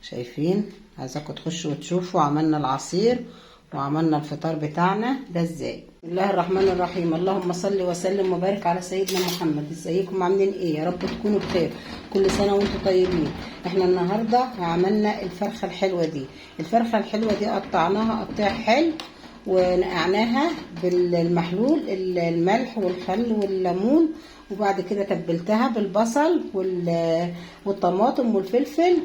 شايفين؟ عايزاكم تخشوا وتشوفوا عملنا العصير وعملنا الفطار بتاعنا ده ازاي. بسم الله الرحمن الرحيم. اللهم صل وسلم وبارك على سيدنا محمد. ازيكم عاملين ايه؟ يا رب تكونوا بخير. كل سنه وانتم طيبين. احنا النهارده عملنا الفرخه الحلوه دي. الفرخه الحلوه دي قطعناها قطع حلو ونقعناها بالمحلول الملح والخل والليمون، وبعد كده تبلتها بالبصل والطماطم والفلفل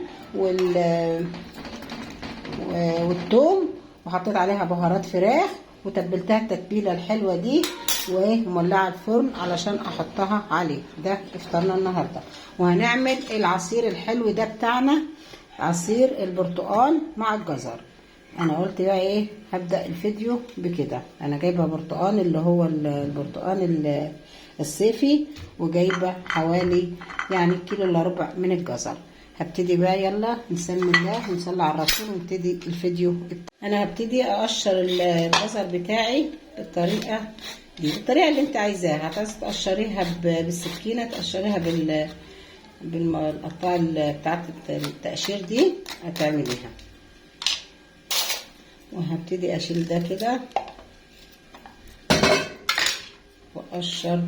والثوم، وحطيت عليها بهارات فراخ وتبلتها التتبيله الحلوه دي ومولعه الفرن علشان احطها عليه. ده افطارنا النهارده. وهنعمل العصير الحلو ده بتاعنا، عصير البرتقال مع الجزر. انا قلت بقى ايه، هبدا الفيديو بكده. انا جايبه برتقال اللي هو البرتقال الصيفي، وجايبه حوالي يعني كيلو الا ربع من الجزر. هبتدي بقى، يلا نسمي الله ونصلي على الرسول ونبتدي الفيديو. انا هبتدي اقشر الجزر بتاعي بالطريقه دي، بالطريقه اللي انت عايزاها. هتعوزي تقشريها بالسكينه، تقشريها بالقطاعه بتاعت التقشير دي هتعمليها. وهبتدي اشيل ده كده واقشر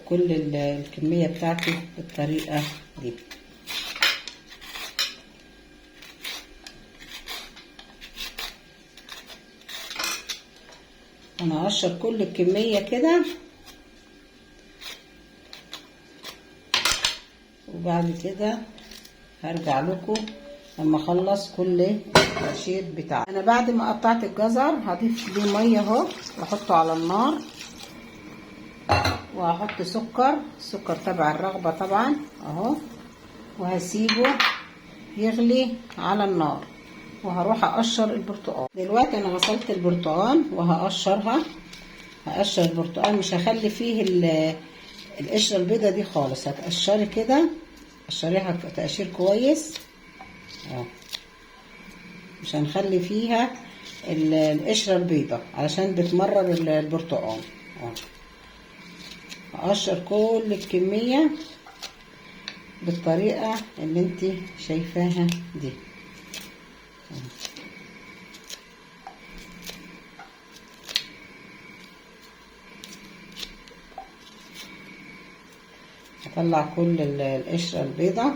كل الكميه بتاعتي بالطريقه دي. انا هقشر كل الكميه كده، وبعد كده هرجع لكم لما اخلص كل التقشير بتاعي. انا بعد ما قطعت الجزر هضيف ليه ميه اهو واحطه على النار، وهحط سكر تبع الرغبه طبعا اهو، وهسيبه يغلي على النار، وهروح اقشر البرتقال. دلوقتي انا غسلت البرتقال وهقشرها. هقشر البرتقال، مش هخلي فيه القشره البيضه دي خالص. هتقشري كده، قشريها تقشير كويس اهو، مش هنخلي فيها القشره البيضه علشان بتمرر البرتقال اهو. هقشر كل الكميه بالطريقه اللي انت شايفاها دي. هطلع كل القشره البيضه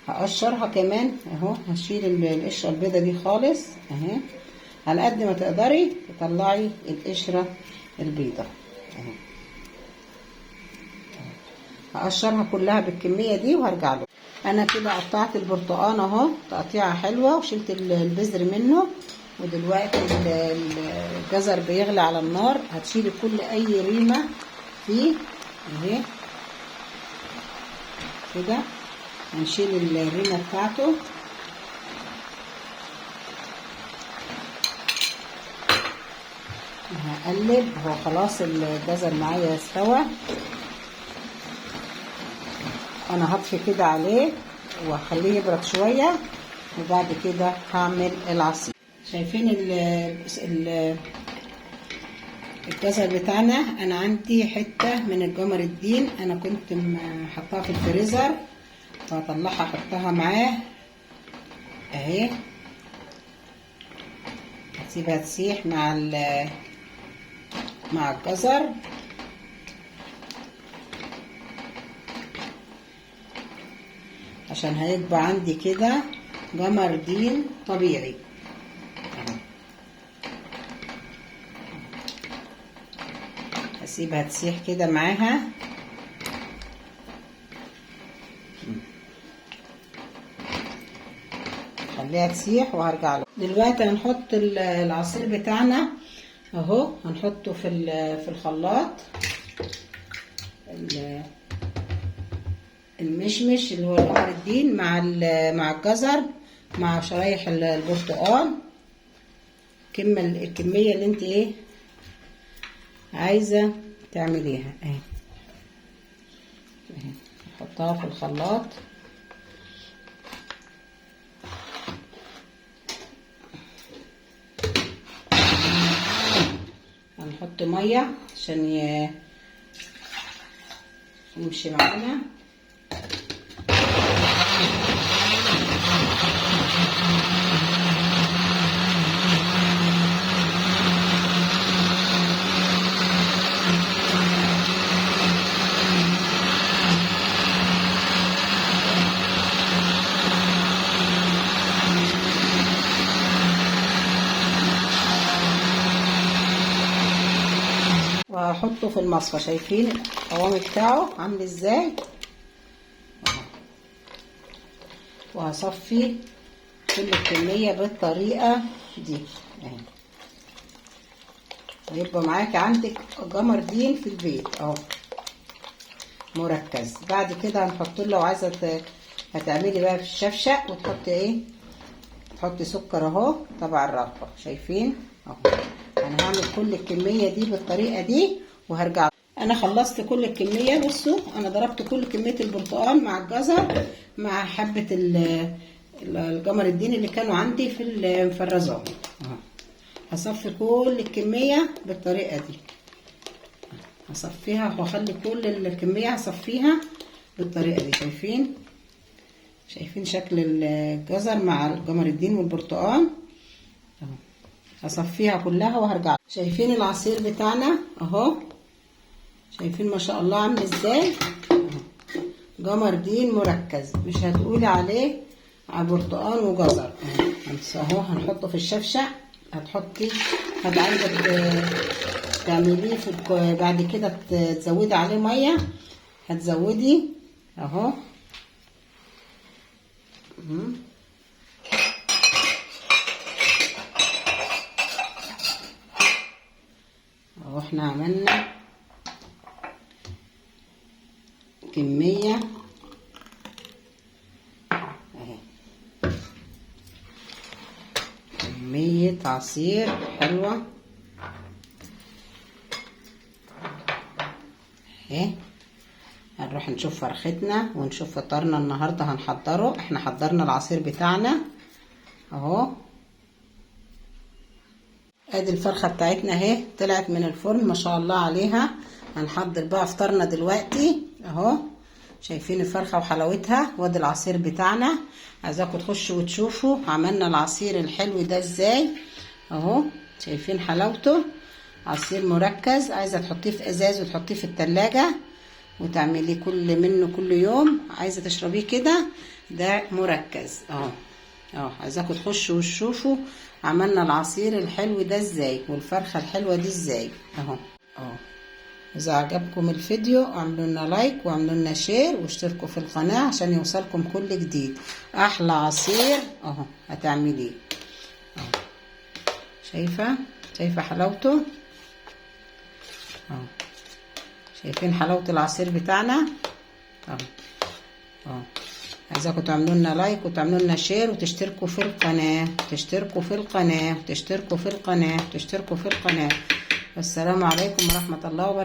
هقشرها كمان اهو. هشيل القشره البيضه دي خالص اهي، على قد ما تقدري تطلعي القشره البيضه اهو. هقشرها كلها بالكميه دي وهرجع له. انا كده قطعت البرتقال اهو تقطيعه حلوه، وشلت البذر منه. ودلوقتي الجزر بيغلي على النار. هتشيلي كل اي ريمه فيه اهي كده. هنشيل الريمه بتاعته هقلب. هو خلاص الجزر معايا استوى. انا هطفي كده عليه واخليه يبرد شويه، وبعد كده هعمل العصير. شايفين الجزر بتاعنا؟ انا عندي حته من الجمر الدين، انا كنت حطاها في الفريزر، فهطلعها احطها معاه اهي. هسيبها تسيح مع الجزر. عشان هيبقى عندي كده جمر دين طبيعي. هسيبها تسيح كده معاها. خليها تسيح وهرجع له. دلوقتي هنحط العصير بتاعنا اهو. هنحطه في الخلاط، المشمش اللي هو القمر الدين مع الجزر مع شرايح البرتقال. الكميه اللي انت ايه عايزه تعمليها اهي. نحطها في الخلاط هنحط ميه عشان يمشي معانا. وهحطه في المصفى. شايفين القوام بتاعه عامل ازاي؟ وهصفي كل الكميه بالطريقه دي اهي. هيبقى معاكي عندك جمردين في البيت اهو مركز. بعد كده هنحط له، لو عايزه هتعملي بقى في الشفشق وتحطي ايه، تحطي سكر اهو تبع الرغبه. شايفين اهو. انا هعمل كل الكميه دي بالطريقه دي وهرجع. انا خلصت كل الكميه. بصوا انا ضربت كل كميه البرتقال مع الجزر مع حبه الجمر الدين اللي كانوا عندي في المفرزات اهو. هصفي كل الكميه بالطريقه دي، هصفيها واخلي كل الكميه هصفيها بالطريقه دي. شايفين شكل الجزر مع الجمر الدين والبرتقال اهو. هصفيها كلها وهرجع. شايفين العصير بتاعنا اهو، شايفين ما شاء الله عامل ازاي اهو. جمر دين مركز، مش هتقولي عليه برتقال وجزر اهو. هنحطه في الشفشق. هتحطي عايزه تعمليه في بعد كده تزودي عليه ميه، هتزودي اهو. اهو احنا عملنا كمية اهي، كمية عصير حلوة اهي. هنروح نشوف فرختنا ونشوف فطارنا النهارده هنحضره. احنا حضرنا العصير بتاعنا اهو. ادي الفرخه بتاعتنا اهي طلعت من الفرن ما شاء الله عليها. هنحضر بقى فطارنا دلوقتي اهو. شايفين الفرخه وحلاوتها، وادي العصير بتاعنا. عايزاكم تخشوا وتشوفوا عملنا العصير الحلو ده ازاي اهو. شايفين حلاوته، عصير مركز. عايزه تحطيه في ازاز وتحطيه في التلاجة وتعملي منه كل يوم. عايزه تشربيه كده، ده مركز اهو. عايزاكم تخشوا وتشوفوا عملنا العصير الحلو ده ازاي والفرخه الحلوه دي ازاي اهو. اذا عجبكم الفيديو اعملوا لنا لايك واعملوا لنا شير واشتركوا في القناه عشان يوصلكم كل جديد. احلى عصير اهو هتعمليه اهو. شايفه حلاوته اهو. شايفين حلاوه العصير بتاعنا اهو. عايزاكم تعملوا لنا لايك وتعملوا لنا شير وتشتركوا في القناه، تشتركوا في القناه. والسلام عليكم ورحمه الله وبركاته.